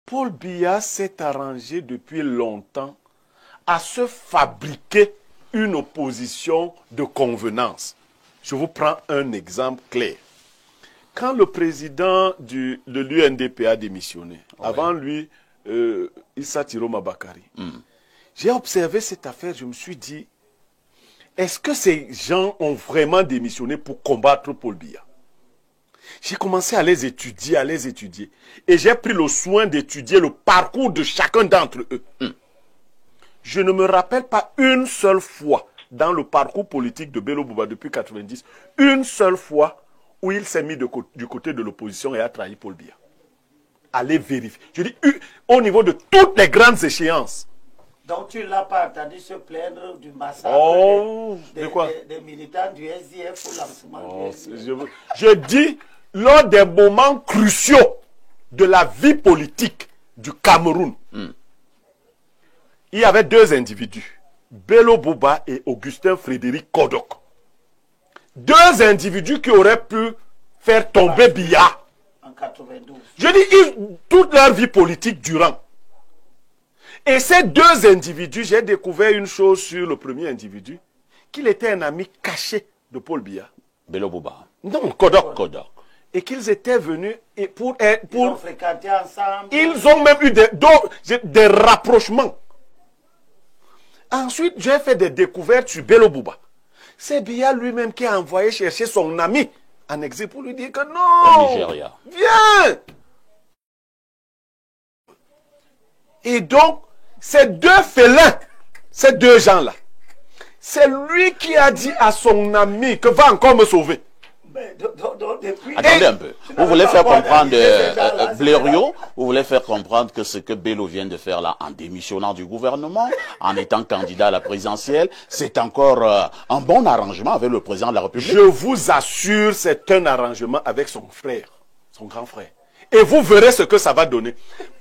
Paul Biya s'est arrangé depuis longtemps à se fabriquer une opposition de convenance. Je vous prends un exemple clair. Quand le président de l'UNDP a démissionné, avant lui, Issa Tiroma Bakari, j'ai observé cette affaire, je me suis dit, est-ce que ces gens ont vraiment démissionné pour combattre Paul Biya? J'ai commencé à les étudier, et j'ai pris le soin d'étudier le parcours de chacun d'entre eux. Je ne me rappelle pas une seule fois dans le parcours politique de Bello Bouba depuis 1990, une seule fois où il s'est mis du côté de l'opposition et a trahi Paul Biya. Allez vérifier. Je dis, au niveau de toutes les grandes échéances. Donc tu ne l'as pas entendu se plaindre du massacre des militants du SDF ou lancement du SDF. Je dis, lors des moments cruciaux de la vie politique du Cameroun, il y avait deux individus, Bello Bouba et Augustin Frédéric Kodok. Deux individus qui auraient pu faire tomber Biya. En 92. Je dis, toute leur vie politique durant. Et ces deux individus, j'ai découvert une chose sur le premier individu, qu'il était un ami caché de Paul Biya. Bello Bouba. Non, Kodok. Et qu'ils étaient venus pour ils ont fréquenté ensemble. Ils ont même eu des rapprochements. Ensuite, j'ai fait des découvertes sur Bello Bouba. C'est Biya lui-même qui a envoyé chercher son ami en exil pour lui dire que non, Nigeria. Viens. Et donc, ces deux félins, ces deux gens-là, c'est lui qui a dit à son ami que va encore me sauver. Attendez un peu. Vous voulez faire comprendre, Blériot, vous voulez faire comprendre que ce que Bello vient de faire là, en démissionnant du gouvernement, en étant candidat à la présidentielle, c'est encore un bon arrangement avec le président de la République? Je vous assure, c'est un arrangement avec son frère, son grand frère. Et vous verrez ce que ça va donner.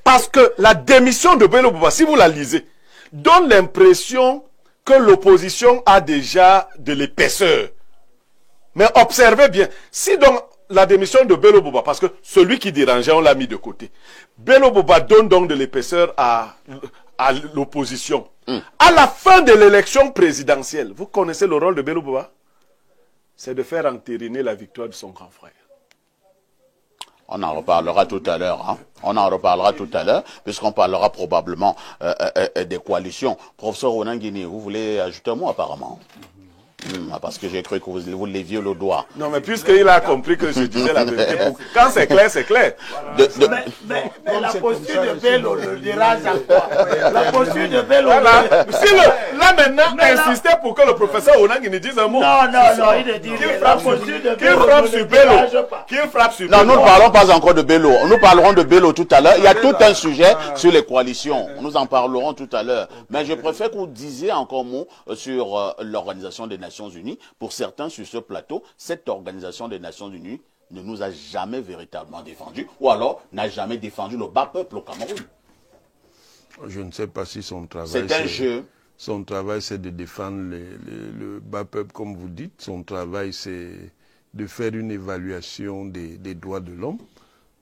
Parce que la démission de Bello Bouba, si vous la lisez, donne l'impression que l'opposition a déjà de l'épaisseur. Mais observez bien, si donc la démission de Bello Bouba, parce que celui qui dérangeait, on l'a mis de côté. Bello Bouba donne donc de l'épaisseur à l'opposition. À la fin de l'élection présidentielle, vous connaissez le rôle de Bello Bouba? C'est de faire entériner la victoire de son grand frère. On en reparlera tout à l'heure. Hein. On en reparlera tout à l'heure, puisqu'on parlera probablement des coalitions. Professeur Ronan Guinée, vous voulez ajouter un mot apparemment? Parce que j'ai cru que vous leviez le doigt. Non, mais puisqu'il a compris que je disais la vérité, quand c'est clair, c'est clair. Mais la posture de Bello le dérange encore. La posture de Bello. Là maintenant, insister pour que le professeur Onang ne dise un mot. Non, il ne dit la posture de Bello. Qu'il frappe sur Bello. Non, nous ne parlons pas encore de Bello. Nous parlerons de Bello tout à l'heure. Il y a tout un sujet sur les coalitions. Nous en parlerons tout à l'heure. Mais je préfère que vous disiez encore un mot sur l'Organisation des Nations Unies. Pour certains sur ce plateau, cette Organisation des Nations Unies ne nous a jamais véritablement défendus, ou alors n'a jamais défendu le bas peuple au Cameroun. Je ne sais pas si son travail... C'est un jeu. Son travail, c'est de défendre le bas peuple, comme vous dites. Son travail, c'est de faire une évaluation des droits de l'homme.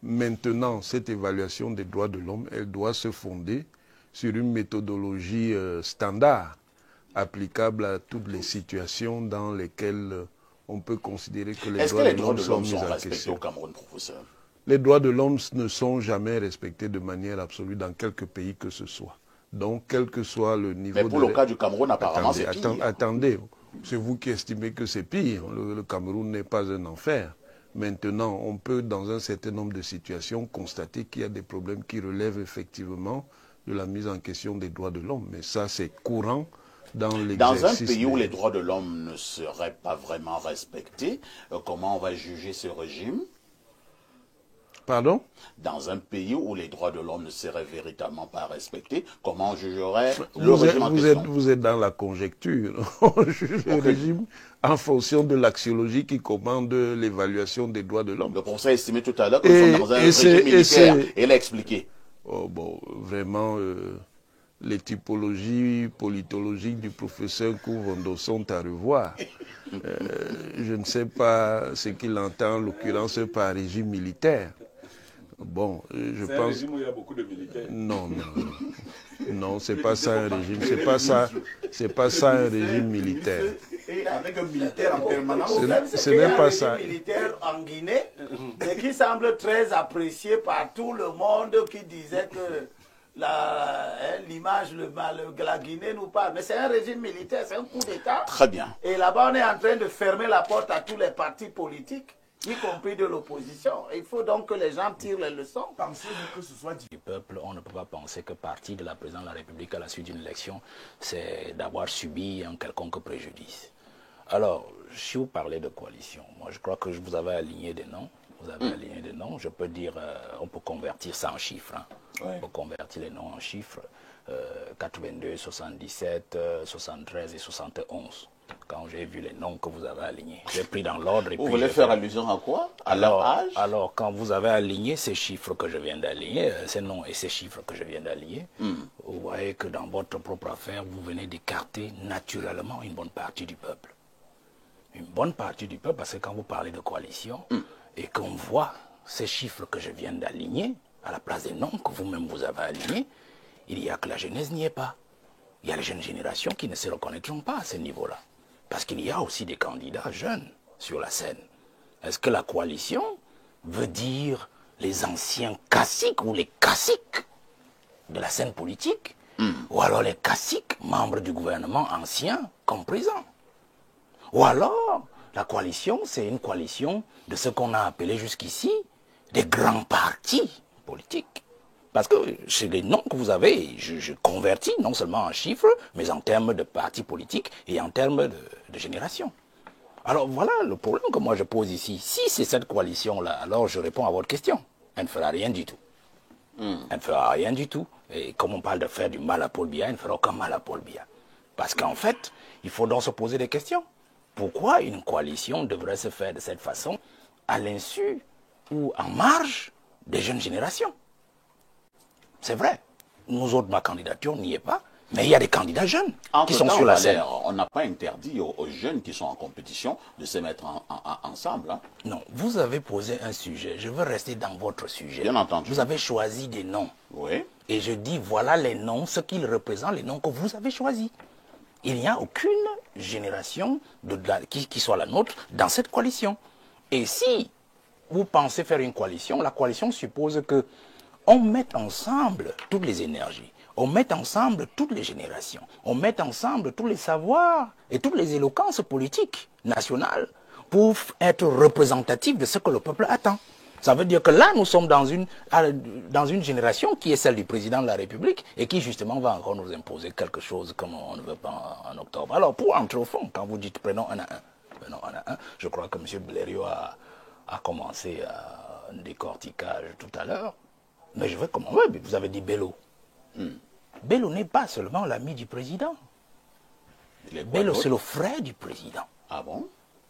Maintenant, cette évaluation des droits de l'homme, elle doit se fonder sur une méthodologie standard, applicable à toutes les situations dans lesquelles on peut considérer que les droits de l'homme sont mis en question. Au Cameroun, professeur? Les droits de l'homme ne sont jamais respectés de manière absolue dans quelque pays que ce soit. Donc, quel que soit le niveau de... Mais pour le cas du Cameroun, apparemment, c'est pire. Attendez, c'est vous qui estimez que c'est pire. Le Cameroun n'est pas un enfer. Maintenant, on peut, dans un certain nombre de situations, constater qu'il y a des problèmes qui relèvent effectivement de la mise en question des droits de l'homme. Mais ça, c'est courant dans l'exercice. Dans un pays où les droits de l'homme ne seraient pas vraiment respectés, comment on va juger ce régime? Pardon? Dans un pays où les droits de l'homme ne seraient véritablement pas respectés, comment on jugerait le régime en question? Vous êtes dans la conjecture. On juge le régime en fonction de l'axiologie qui commande l'évaluation des droits de l'homme. Le professeur a estimé tout à l'heure que nous sommes dans un régime militaire. Et il a expliqué. Oh, bon, vraiment, les typologies politologiques du professeur Kouvondo sont à revoir. Je ne sais pas ce qu'il entend, en l'occurrence, par régime militaire. Bon, je pense... C'est un régime où il y a beaucoup de militaires. Non, non, non. Non, c'est pas ça un régime. C'est pas ça un régime militaire. Et avec un militaire en permanence. Ce n'est pas ça. Un militaire en Guinée, mais qui semble très apprécié par tout le monde, qui disait que l'image, la Guinée nous parle. Mais c'est un régime militaire, c'est un coup d'État. Très bien. Et là-bas, on est en train de fermer la porte à tous les partis politiques, y compris de l'opposition. Il faut donc que les gens tirent les leçons. Pensez-vous que ce soit du peuple? On ne peut pas penser que partir de la présidence de la République à la suite d'une élection, c'est d'avoir subi un quelconque préjudice. Alors, si vous parlez de coalition, moi je crois que je vous avais aligné des noms. Vous avez aligné des noms. Je peux dire, on peut convertir ça en chiffres. Hein. Ouais. On peut convertir les noms en chiffres. 82, 77, 73 et 71. Quand j'ai vu les noms que vous avez alignés, j'ai pris dans l'ordre. Vous voulez faire allusion à quoi? À leur âge? Alors, quand vous avez aligné ces chiffres que je viens d'aligner, ces noms et ces chiffres que je viens d'aligner, vous voyez que dans votre propre affaire, vous venez d'écarter naturellement une bonne partie du peuple. Une bonne partie du peuple, parce que quand vous parlez de coalition, et qu'on voit ces chiffres que je viens d'aligner, à la place des noms que vous-même vous avez alignés, il y a que la jeunesse n'y est pas. Il y a les jeunes générations qui ne se reconnaîtront pas à ce niveau-là. Parce qu'il y a aussi des candidats jeunes sur la scène. Est-ce que la coalition veut dire les anciens caciques ou les caciques de la scène politique, ou alors les caciques, membres du gouvernement ancien comme présent? Ou alors, la coalition, c'est une coalition de ce qu'on a appelé jusqu'ici des grands partis politiques. Parce que c'est les noms que vous avez, je convertis non seulement en chiffres, mais en termes de partis politiques et en termes de génération. Alors voilà le problème que moi je pose ici. Si c'est cette coalition-là, alors je réponds à votre question. Elle ne fera rien du tout. Elle ne fera rien du tout. Et comme on parle de faire du mal à Paul Biya, elle ne fera aucun mal à Paul Biya. Parce qu'en fait, il faut donc se poser des questions. Pourquoi une coalition devrait se faire de cette façon à l'insu ou en marge des jeunes générations? C'est vrai, nous autres, ma candidature n'y est pas, mais il y a des candidats jeunes qui sont sur la scène. On n'a pas interdit aux jeunes qui sont en compétition de se mettre ensemble. Hein. Non, vous avez posé un sujet, je veux rester dans votre sujet. Bien entendu. Vous avez choisi des noms. Oui. Et je dis, voilà les noms, ce qu'ils représentent, les noms que vous avez choisis. Il n'y a aucune génération qui soit la nôtre dans cette coalition. Et si vous pensez faire une coalition, la coalition suppose que on met ensemble toutes les énergies, on met ensemble toutes les générations, on met ensemble tous les savoirs et toutes les éloquences politiques nationales pour être représentatifs de ce que le peuple attend. Ça veut dire que là, nous sommes dans une génération qui est celle du président de la République et qui justement va encore nous imposer quelque chose comme on ne veut pas en octobre. Alors pour entrer au fond, quand vous dites prenons un à un, je crois que M. Blériot a commencé un décortiquage tout à l'heure. Mais je vais commencer. Oui, vous avez dit Bello. Bello n'est pas seulement l'ami du président. Bello, c'est le frère du président. Ah bon?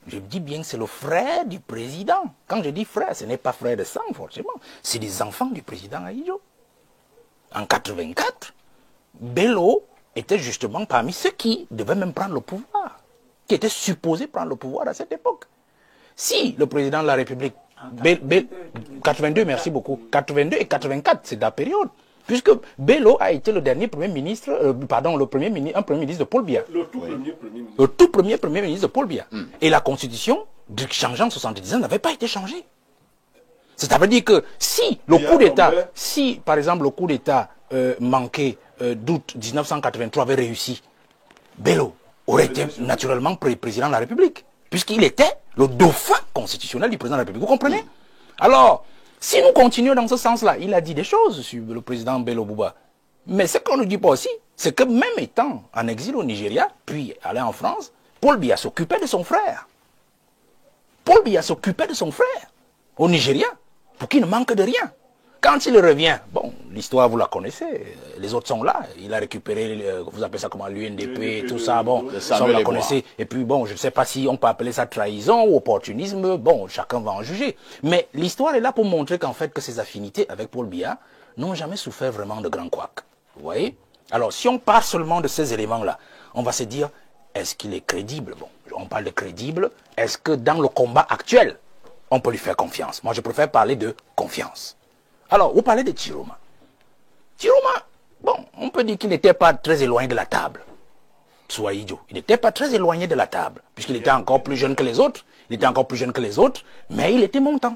Je dis bien que c'est le frère du président. Quand je dis frère, ce n'est pas frère de sang, forcément. C'est des enfants du président Ahidjo. En 84, Bello était justement parmi ceux qui devaient même prendre le pouvoir, qui étaient supposés prendre le pouvoir à cette époque. Si le président de la République 82, merci beaucoup. 82 et 84, c'est la période. Puisque Bello a été le dernier premier ministre, un premier ministre de Paul Biya. Le tout premier premier ministre. Le tout premier ministre de Paul Biya. Et la constitution, changée en 79, n'avait pas été changée. Ça veut dire que si le coup d'État, si par exemple le coup d'État manqué d'août 1983 avait réussi, Bello aurait été naturellement président de la République. Puisqu'il était le dauphin constitutionnel du président de la République. Vous comprenez? Alors, si nous continuons dans ce sens-là, il a dit des choses sur le président Bello Bouba. Mais ce qu'on ne dit pas aussi, c'est que même étant en exil au Nigeria, puis allé en France, Paul Biya s'occupait de son frère. Paul Biya s'occupait de son frère au Nigeria pour qu'il ne manque de rien. Quand il revient, bon, l'histoire vous la connaissez, les autres sont là, il a récupéré, vous appelez ça comment, l'UNDP, tout ça, bon, ça vous la connaissez. Et puis bon, je ne sais pas si on peut appeler ça trahison ou opportunisme, bon, chacun va en juger. Mais l'histoire est là pour montrer qu'en fait, que ses affinités avec Paul Biya n'ont jamais souffert vraiment de grands couacs. Vous voyez? Alors, si on part seulement de ces éléments-là, on va se dire, est-ce qu'il est crédible? Bon, on parle de crédible. Est-ce que dans le combat actuel, on peut lui faire confiance? Moi, je préfère parler de confiance. Alors, vous parlez de Chiroma. Chiroma, bon, on peut dire qu'il n'était pas très éloigné de la table. Sois idiot. Il n'était pas très éloigné de la table, puisqu'il était encore plus jeune que les autres. Il était encore plus jeune que les autres, mais il était montant.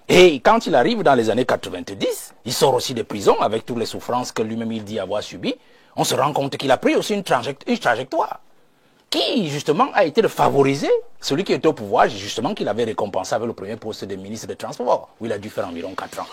Et quand il arrive dans les années 90, il sort aussi de prison avec toutes les souffrances que lui-même il dit avoir subies. On se rend compte qu'il a pris aussi une trajectoire qui, justement, a été de favoriser celui qui était au pouvoir, justement, qu'il avait récompensé avec le premier poste de ministre des Transports, où il a dû faire environ 4 ans.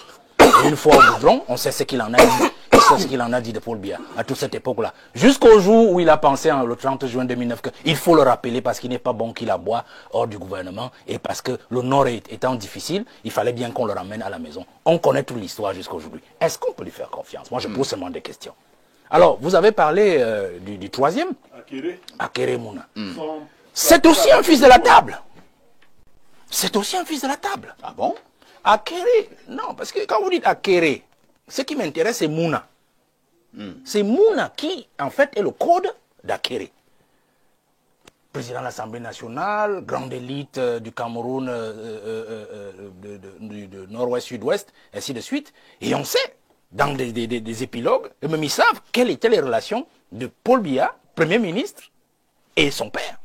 Et une fois au goudron, on sait ce qu'il en a dit. On sait ce qu'il en a dit de Paul Biya à toute cette époque-là. Jusqu'au jour où il a pensé, le 30 juin 2009, qu'il faut le rappeler parce qu'il n'est pas bon qu'il aboie hors du gouvernement et parce que le Nord étant difficile, il fallait bien qu'on le ramène à la maison. On connaît toute l'histoire jusqu'à aujourd'hui. Est-ce qu'on peut lui faire confiance? Moi, je pose seulement des questions. Alors, vous avez parlé du troisième, Akere Mouna. C'est aussi un fils de la table. C'est aussi un fils de la table. Ah bon? Akere, non, parce que quand vous dites Akere, ce qui m'intéresse, c'est Mouna. C'est Mouna qui, en fait, est le code d'Akere. Président de l'Assemblée nationale, grande élite du Cameroun, de nord-ouest, sud-ouest, ainsi de suite. Et on sait, dans des épilogues, et même ils savent quelles étaient les relations de Paul Biya, Premier ministre, et son père.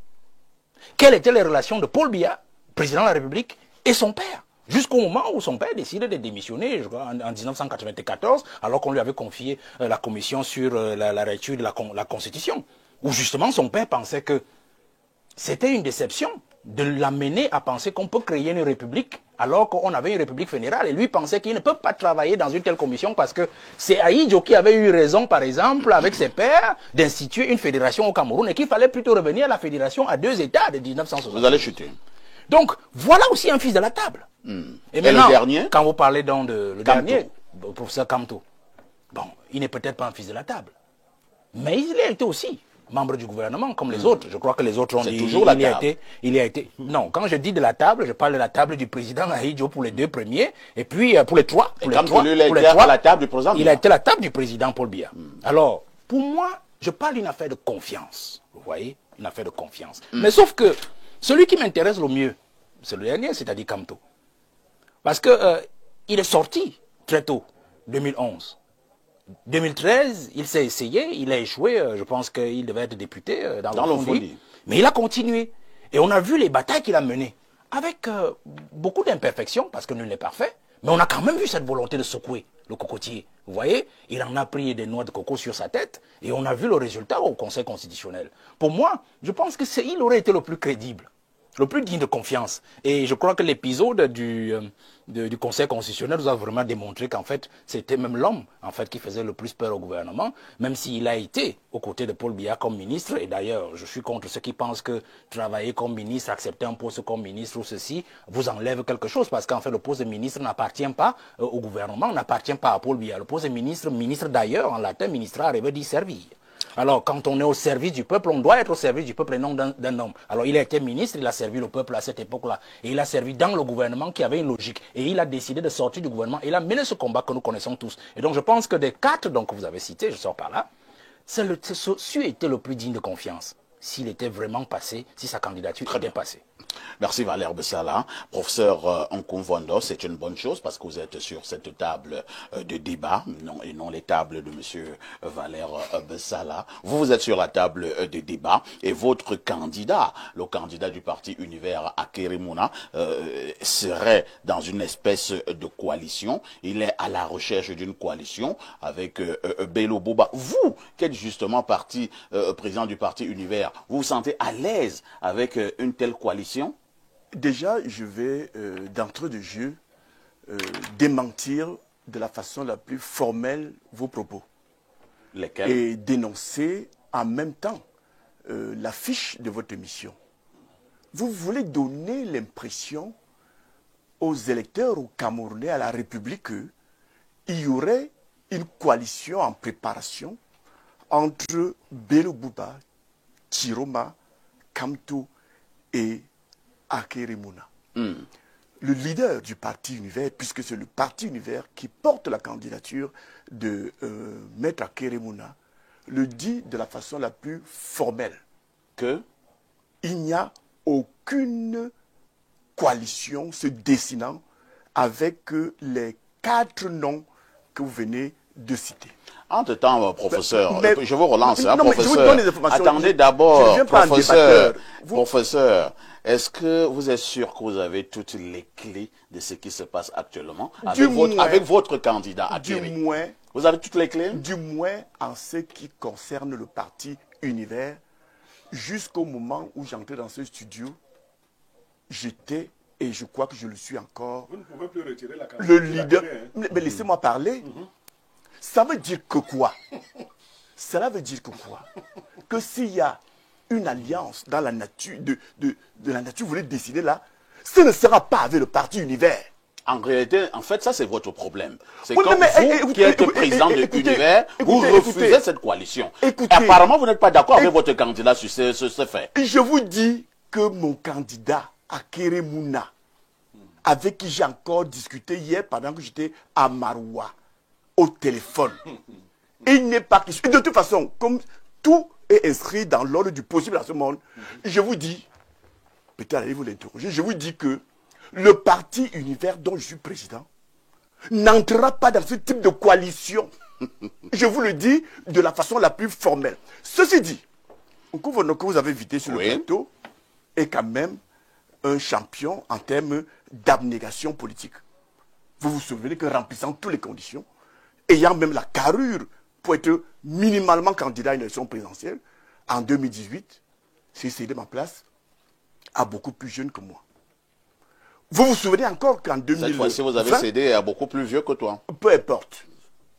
Quelles étaient les relations de Paul Biya, président de la République, et son père. Jusqu'au moment où son père décidait de démissionner, je crois, en 1994, alors qu'on lui avait confié la commission sur la réécriture de la Constitution. Où justement son père pensait que c'était une déception de l'amener à penser qu'on peut créer une république alors qu'on avait une république fédérale. Et lui pensait qu'il ne peut pas travailler dans une telle commission parce que c'est Ahidjo qui avait eu raison, par exemple, avec ses pairs, d'instituer une fédération au Cameroun et qu'il fallait plutôt revenir à la fédération à 2 États de 1960. Vous allez chuter. Donc, voilà aussi un fils de la table. Et maintenant, le dernier? Quand vous parlez donc de le dernier, le professeur Kamto, bon, il n'est peut-être pas un fils de la table, mais il a été aussi membre du gouvernement comme les autres. Je crois que les autres ont dit toujours la table. Il a été. Non, quand je dis de la table, je parle de la table du président Ahidjo pour les 2 premiers, et puis pour les 3. Et comme lui, il a été à la table du président. Il a été à la table du président Paul Biya. Alors, pour moi, je parle d'une affaire de confiance. Vous voyez, une affaire de confiance. Mais sauf que celui qui m'intéresse le mieux, c'est le dernier, c'est-à-dire Kamto. Parce que il est sorti très tôt, 2011. 2013, il s'est essayé, il a échoué, je pense qu'il devait être député dans le Fondi. Mais il a continué. Et on a vu les batailles qu'il a menées, avec beaucoup d'imperfections, parce que nul n'est parfait, mais on a quand même vu cette volonté de secouer le cocotier. Vous voyez, il en a pris des noix de coco sur sa tête, et on a vu le résultat au Conseil constitutionnel. Pour moi, je pense qu'il aurait été le plus crédible, le plus digne de confiance. Et je crois que l'épisode du Conseil constitutionnel nous a vraiment démontré qu'en fait, c'était même l'homme en fait, qui faisait le plus peur au gouvernement, même s'il a été aux côtés de Paul Biya comme ministre. Et d'ailleurs, je suis contre ceux qui pensent que travailler comme ministre, accepter un poste comme ministre ou ceci, vous enlève quelque chose. Parce qu'en fait, le poste de ministre n'appartient pas au gouvernement, n'appartient pas à Paul Biya. Le poste de ministre, ministre d'ailleurs, en latin, ministra, veut dire servir. Alors, quand on est au service du peuple, on doit être au service du peuple et non d'un homme. Alors, il a été ministre, il a servi le peuple à cette époque-là. Et il a servi dans le gouvernement qui avait une logique. Et il a décidé de sortir du gouvernement. Et il a mené ce combat que nous connaissons tous. Et donc, je pense que des 4 donc, que vous avez cités, je sors par là, celui était le plus digne de confiance. S'il était vraiment passé, si sa candidature était passée. Merci Valère Bessala. Professeur Nkumvondo, c'est une bonne chose parce que vous êtes sur cette table de débat et non les tables de monsieur Valère Bessala. Vous êtes sur la table de débat et votre candidat, le candidat du parti Univers Akere Mouna, serait dans une espèce de coalition. Il est à la recherche d'une coalition avec Bello Boba. Vous, qui êtes justement président du parti Univers, vous vous sentez à l'aise avec une telle coalition? Déjà, je vais d'entrée de jeu démentir de la façon la plus formelle vos propos. Lesquels? Et dénoncer en même temps l'affiche de votre émission. Vous voulez donner l'impression aux électeurs, aux Camerounais, à la République, qu'il y aurait une coalition en préparation entre Bello Boba, Chiroma, Kamto et Akere Mouna. Le leader du parti Univers, puisque c'est le parti Univers qui porte la candidature de Maître Akere Mouna, le dit de la façon la plus formelle que il n'y a aucune coalition se dessinant avec les 4 noms que vous venez de citer. Entre-temps, professeur, mais- je vous relance, hein, non, mais je vous professeur. donne les informations. Attendez Je d'abord, ne viens pas en professeur. débatteur. Vous- Professeur, est-ce que vous êtes sûr que vous avez toutes les clés de ce qui se passe actuellement avec votre candidat du Akéri? moins, Vous avez toutes les clés? du moins en ce qui concerne le parti Univers, jusqu'au moment où j'entrais dans ce studio, j'étais, et je crois que je le suis encore, Vous ne pouvez plus retirer la le leader. Mais laissez-moi parler. Ça veut dire que quoi? Cela veut dire que quoi? Que s'il y a une alliance dans la nature, de la nature, vous voulez décider là, ce ne sera pas avec le parti Univers. En réalité, en fait, ça c'est votre problème. C'est Oui, que mais vous qui êtes président de l'univers, vous refusez cette coalition. Écoutez. Apparemment, vous n'êtes pas d'accord avec votre candidat sur ce fait. Je vous dis que mon candidat, Akéri Mouna, avec qui j'ai encore discuté hier pendant que j'étais à Maroua, au téléphone, il n'est pas question. De toute façon, comme tout est inscrit dans l'ordre du possible dans ce monde, je vous dis, peut-être allez-vous l'interroger, je vous dis que le parti Univers dont je suis président n'entrera pas dans ce type de coalition. Je vous le dis de la façon la plus formelle. Ceci dit, Nkovo que vous avez invité sur le plateau est quand même un champion en termes d'abnégation politique. Vous vous souvenez que remplissant toutes les conditions, ayant même la carrure pour être minimalement candidat à une élection présidentielle, en 2018, s'il cédé ma place à beaucoup plus jeune que moi. Vous vous souvenez encore qu'en 2020... Cette fois-ci, vous avez cédé à beaucoup plus vieux que toi. Peu importe.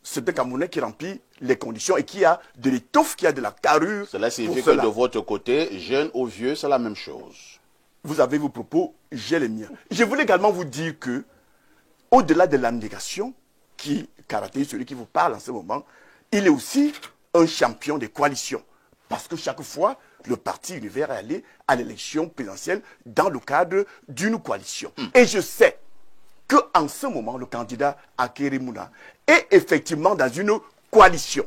C'est un Camerounais qui remplit les conditions et qui a de l'étoffe, qui a de la carrure. Cela signifie que de votre côté, jeune ou vieux, c'est la même chose. Vous avez vos propos, j'ai les miens. Je voulais également vous dire que, au-delà de l'abnégation qui caractérise celui qui vous parle en ce moment, il est aussi un champion des coalitions. Parce que chaque fois, le parti Univers est allé à l'élection présidentielle dans le cadre d'une coalition. Et je sais qu'en ce moment, le candidat Akéri Mouna est effectivement dans une coalition.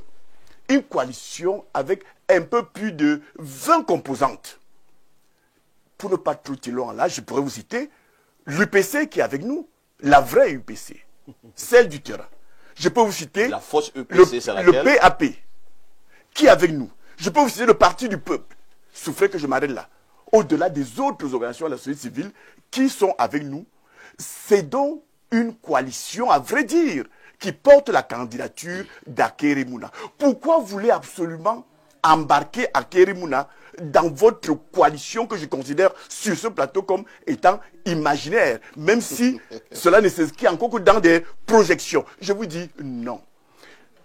Une coalition avec un peu plus de 20 composantes. Pour ne pas trop long là, je pourrais vous citer l'UPC qui est avec nous, la vraie UPC, celle du terrain. Je peux vous citer la fausse UPC, c'est laquelle? Le PAP qui est avec nous. Je peux vous citer le Parti du Peuple. Souffrez que je m'arrête là. Au-delà des autres organisations de la société civile qui sont avec nous, c'est donc une coalition, à vrai dire, qui porte la candidature d'Akéri Mouna. Pourquoi vous voulez absolument embarquer Akéri Mouna dans votre coalition que je considère sur ce plateau comme étant imaginaire, même si cela ne s'inscrit encore que dans des projections? Je vous dis non.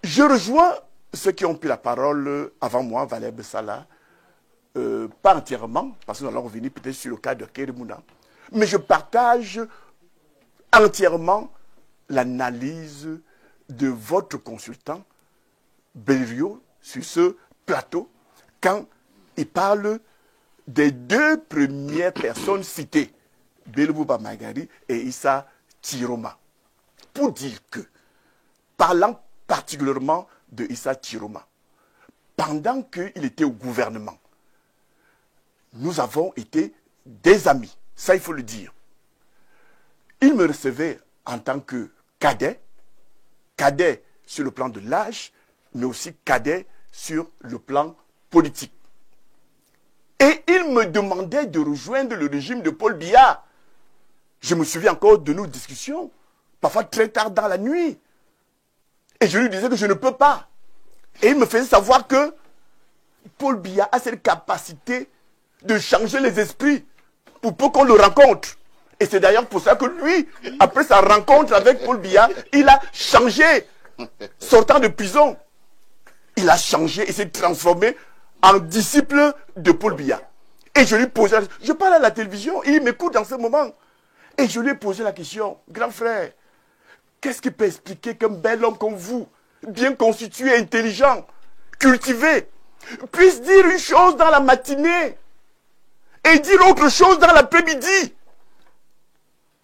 Je rejoins ceux qui ont pris la parole avant moi, Valère Bessala, pas entièrement, parce que nous allons revenir peut-être sur le cas de Akéri Mouna, mais je partage entièrement l'analyse de votre consultant, Belrio, sur ce plateau, quand il parle des deux premières personnes citées, Belbouba Magari et Issa Tiroma. Pour dire que, parlant particulièrement de Issa Tiroma, pendant qu'il était au gouvernement, nous avons été des amis, ça il faut le dire. Il me recevait en tant que cadet sur le plan de l'âge, mais aussi cadet sur le plan politique. Et il me demandait de rejoindre le régime de Paul Biya. Je me souviens encore de nos discussions, parfois très tard dans la nuit. Et je lui disais que je ne peux pas. Et il me faisait savoir que Paul Biya a cette capacité de changer les esprits pour peu qu'on le rencontre. Et c'est d'ailleurs pour ça que lui, après sa rencontre avec Paul Biya, il a changé. Sortant de prison, il a changé et s'est transformé en disciple de Paul Biya. Et je lui posais, je parle à la télévision, et il m'écoute dans ce moment. Et je lui ai posé la question, grand frère, qu'est-ce qui peut expliquer qu'un bel homme comme vous, bien constitué, intelligent, cultivé, puisse dire une chose dans la matinée et dire autre chose dans l'après-midi?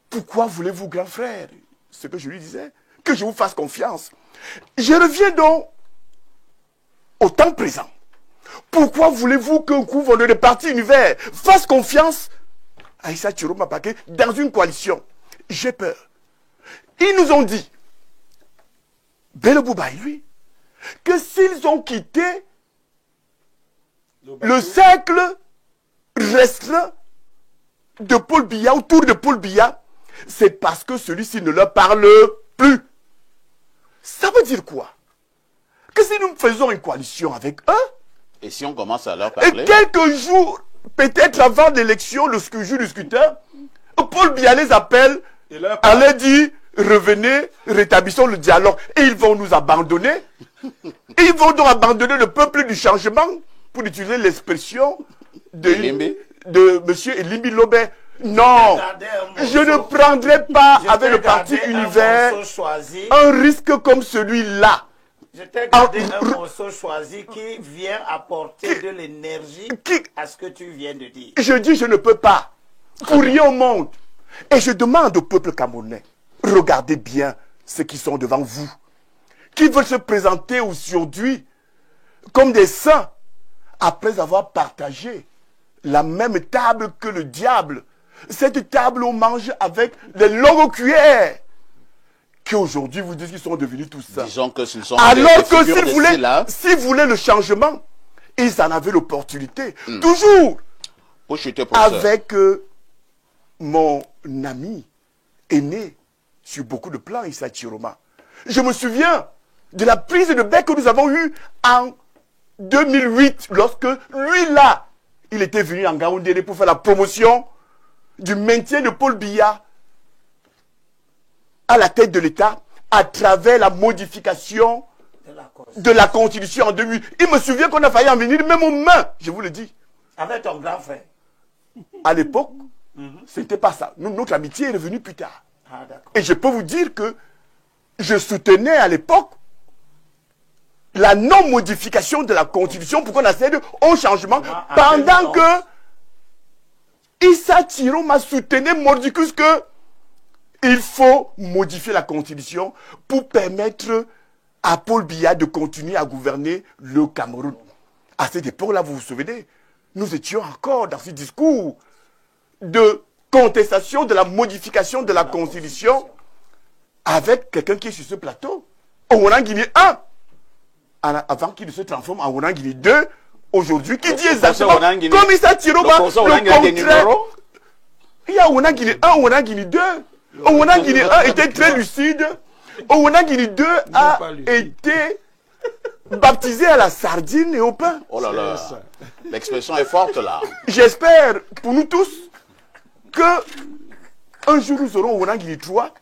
Pourquoi voulez-vous, grand frère, ce que je lui disais, que je vous fasse confiance? Je reviens donc au temps présent. Pourquoi voulez-vous qu'un gouverneur de parti Univers fasse confiance à Issa Tiroma Paquet dans une coalition? J'ai peur. Ils nous ont dit Bello Boubaï, lui, que s'ils ont quitté le cercle restreint de Paul Biya, autour de Paul Biya, c'est parce que celui-ci ne leur parle plus. Ça veut dire quoi? Que si nous faisons une coalition avec eux, Et si on commence à leur et parler... quelques jours, peut-être avant l'élection, le jour du scrutin, Paul Biya les appelle, à leur dit, revenez, rétablissons le dialogue. Et ils vont nous abandonner. Et ils vont donc abandonner le peuple du changement, pour utiliser l'expression de M. Elimbi Lobé. Non, je ne prendrai pas avec le parti Univers un risque comme celui-là. Je t'ai gardé un morceau choisi qui vient apporter de l'énergie à ce que tu viens de dire. Je dis je ne peux pas. Pour rien au monde. Et je demande au peuple camerounais, regardez bien ceux qui sont devant vous, qui veulent se présenter aujourd'hui comme des saints, après avoir partagé la même table que le diable. Cette table on mange avec les longues cuillères, qui aujourd'hui vous disent qu'ils sont devenus tout ça. Disons que ce sont alors que s'ils voulaient le changement, ils en avaient l'opportunité. Toujours avec mon ami aîné sur beaucoup de plans, Issa Chiroma. Je me souviens de la prise de bec que nous avons eue en 2008, lorsque lui là, il était venu en Gaoundéré pour faire la promotion du maintien de Paul Biya à la tête de l'État à travers la modification de la Constitution en 2008. Il me souvient qu'on a failli en venir même aux mains, je vous le dis. Avec ton grand frère. À l'époque, c'était pas ça. Notre amitié est revenue plus tard. Ah, et je peux vous dire que je soutenais à l'époque la non-modification de la Constitution pour qu'on accède au changement, pendant que Issa Chiroma soutenait mordicus que il faut modifier la Constitution pour permettre à Paul Biya de continuer à gouverner le Cameroun. À cette époque-là, vous vous souvenez, nous étions encore dans ce discours de contestation de la modification de la Constitution avec quelqu'un qui est sur ce plateau, Ouanangini 1, avant qu'il ne se transforme en Ouanangini 2, aujourd'hui, qui dit exactement comme Issa Chiroma, le contraire. Il y a Ouanangini 1, Ouanangini 2. Ouanangini 1 était très lucide. Ouanangini 2 a été baptisé à la sardine et au pain. Oh là là, l'expression est forte là. J'espère pour nous tous que un jour nous aurons Ouanangini 3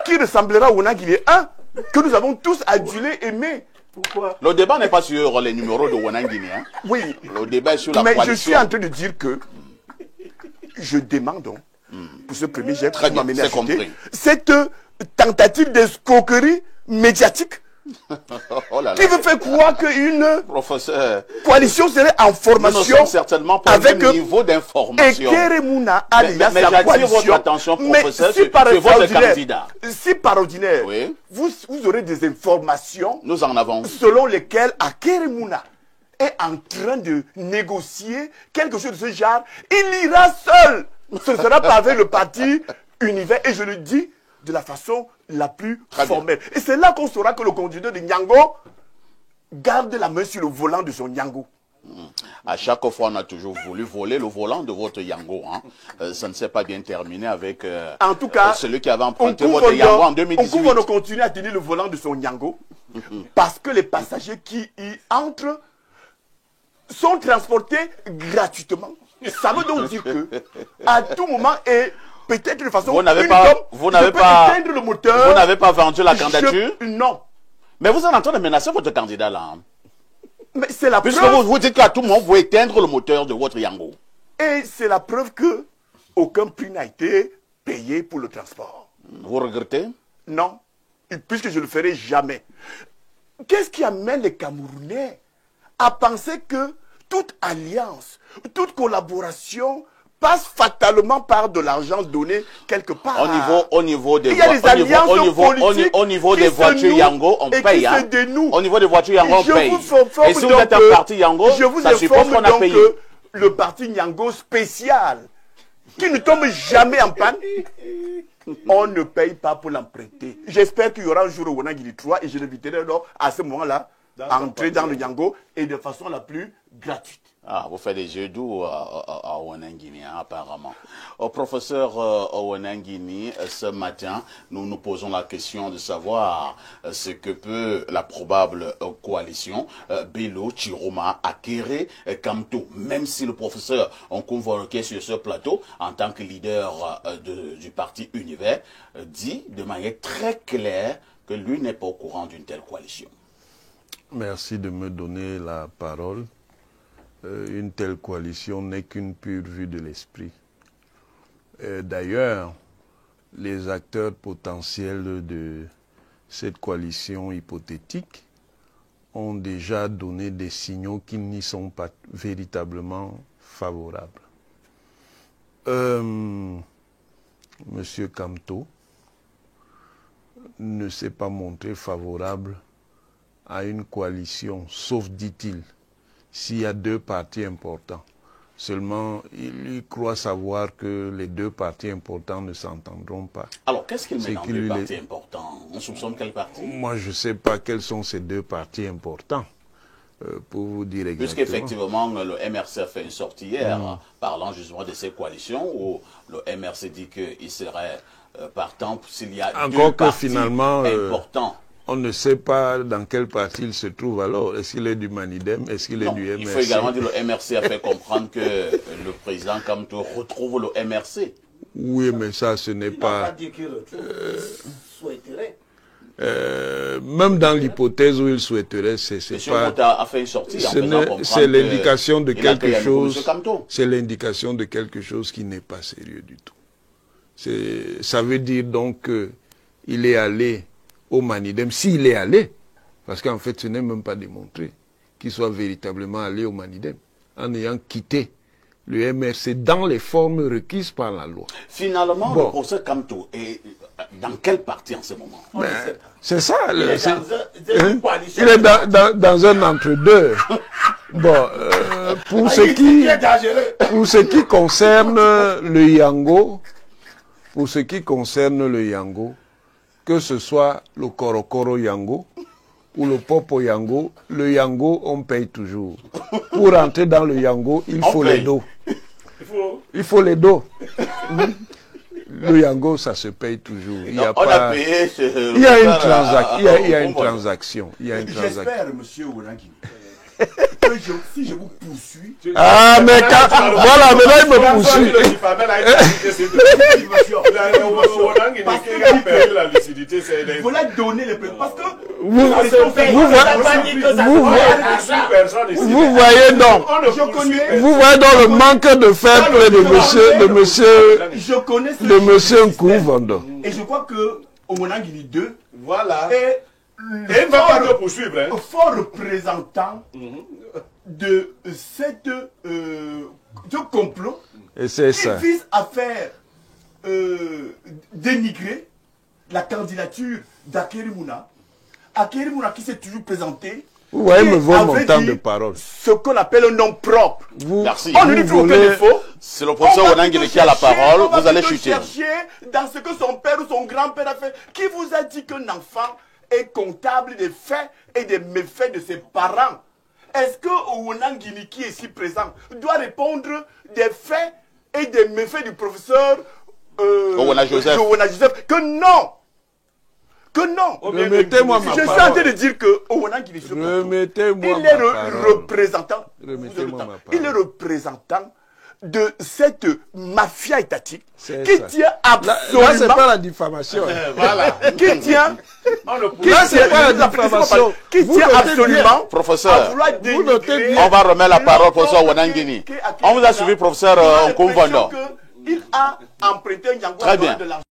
qui ressemblera à Ouanangini 1 que nous avons tous adulé, aimé. Pourquoi? Le débat n'est pas sur les numéros de Ouanangini. Hein? Oui. Le débat est sur la coalition. Mais je suis en train de dire que je demande donc, pour ce premier jet qui m'amène à citer, cette tentative d'escroquerie médiatique qui veut faire croire qu'une coalition serait en formation certainement pas avec le niveau d'information. Et Keremouna alias mais la coalition. Votre attention, professeur, si par votre candidat. Si par ordinaire, oui, vous aurez des informations nous en avons selon lesquelles Keremouna est en train de négocier quelque chose de ce genre, il ira seul. Ce ne sera pas avec le parti Univers, et je le dis de la façon la plus formelle. Et c'est là qu'on saura que le conducteur de Nyango garde la main sur le volant de son Nyango. À chaque fois, on a toujours voulu voler le volant de votre Yango. Hein. Ça ne s'est pas bien terminé avec en tout cas, celui qui avait emprunté votre Yango en 2018. On va continuer à tenir le volant de son Yango parce que les passagers qui y entrent sont transportés gratuitement. Ça veut donc dire que à tout moment et peut-être de façon vous n'avez pas éteindre le moteur. Vous n'avez pas vendu la candidature? Non. Mais vous êtes en train de menacer votre candidat là. Hein. Mais c'est la puisque preuve. Vous dites qu'à tout moment vous éteindre le moteur de votre Yango. Et c'est la preuve que aucun prix n'a été payé pour le transport. Vous regrettez? Non, puisque je ne le ferai jamais. Qu'est-ce qui amène les Camerounais à penser que toute alliance, toute collaboration passe fatalement par de l'argent donné quelque part? Au niveau des voitures Yango, on paye. Hein. Au niveau des voitures Yango, on paye. Et si vous êtes un parti Yango, ça suppose qu'on a payé. Le parti Yango spécial, qui ne tombe jamais en panne, On ne paye pas pour l'emprunter. J'espère qu'il y aura un jour au Wanangini 3 et je l'inviterai donc à ce moment-là à entrer dans le Yango et de façon la plus gratuite. Ah, vous faites des jeux doux à Wanangini, hein, apparemment. Au professeur Wanangini, ce matin, nous nous posons la question de savoir ce que peut la probable coalition Bello, Chiroma, Akere, Kamto, même si le professeur on convoqué sur ce plateau en tant que leader du parti Univers, dit de manière très claire que lui n'est pas au courant d'une telle coalition. Merci de me donner la parole. Une telle coalition n'est qu'une pure vue de l'esprit. D'ailleurs, les acteurs potentiels de cette coalition hypothétique ont déjà donné des signaux qui n'y sont pas véritablement favorables. Monsieur Kamto ne s'est pas montré favorable à une coalition, sauf, dit-il, s'il y a deux partis importants. Seulement, il croit savoir que les deux partis importants ne s'entendront pas. Alors, qu'est-ce qu'il met dans deux partis importants? On soupçonne quel parti? Moi, je ne sais pas quels sont ces deux partis importants, pour vous dire exactement. Puisqu'effectivement, le MRC a fait une sortie hier, parlant justement de ces coalitions, où le MRC dit qu'il serait partant s'il y a deux partis importants. On ne sait pas dans quel parti il se trouve alors. Est-ce qu'il est du Manidem? Est-ce qu'il est du MRC? Il faut également dire que le MRC a fait comprendre que le président Kamto retrouve le MRC. Oui, mais ça, ce n'est pas... Il n'a pas dit qu'il retrouve, il souhaiterait. Même dans l'hypothèse où il souhaiterait, c'est pas... a fait une sortie c'est l'indication de quelque chose... C'est l'indication de quelque chose qui n'est pas sérieux du tout. Ça veut dire donc qu'il est allé au Manidem, s'il est allé, parce qu'en fait ce n'est même pas démontré qu'il soit véritablement allé au Manidem, en ayant quitté le MRC dans les formes requises par la loi. Finalement, le professeur Kamto est dans quel parti en ce moment? C'est ça. Il est il est dans un entre-deux. Bon, pour ce qui concerne le Yango, que ce soit le Korokoro Yango ou le Popo Yango, le Yango, on paye toujours. Pour entrer dans le Yango, il faut les dos. Il faut les dos. Le Yango, ça se paye toujours. Il y a une transaction. J'espère, monsieur Wanangini, que si je vous poursuis... Ah, mais voilà, mais là, il me poursuit. Vous voulez donner les preuves parce que... Vous voyez donc le manque de fair play de monsieur Nkouvando. Et je crois que au Wanangini 2, voilà, est et va pas te poursuivre, hein. Fort représentant de cette de complot et c'est qui vise à faire dénigrer la candidature d'Akere Mouna. Akere Mouna qui s'est toujours présenté. Vous voyez me vaut mon temps de parole. Ce qu'on appelle un nom propre. Merci. On ne lui trouve aucun défaut. C'est le professeur Wanangini qui a la parole. Vous allez chuter. Chercher dans ce que son père ou son grand-père a fait. Qui vous a dit qu'un enfant est comptable des faits et des méfaits de ses parents? Est-ce que Wanangini qui est ici présent doit répondre des faits et des méfaits du professeur Joseph? Que non! Que non! Remettez-moi ma parole. Je suis en train de dire que Wanangini, il est représentant. Il est représentant de cette mafia étatique qui tient absolument... Là, c'est pas la diffamation. Voilà. Qui tient... Là, c'est pas la diffamation. Qui tient absolument... Professeur, on va remettre la parole au professeur Wanangini. On vous a suivi, professeur Nkouvando. Il a emprunté un Yango de l'argent.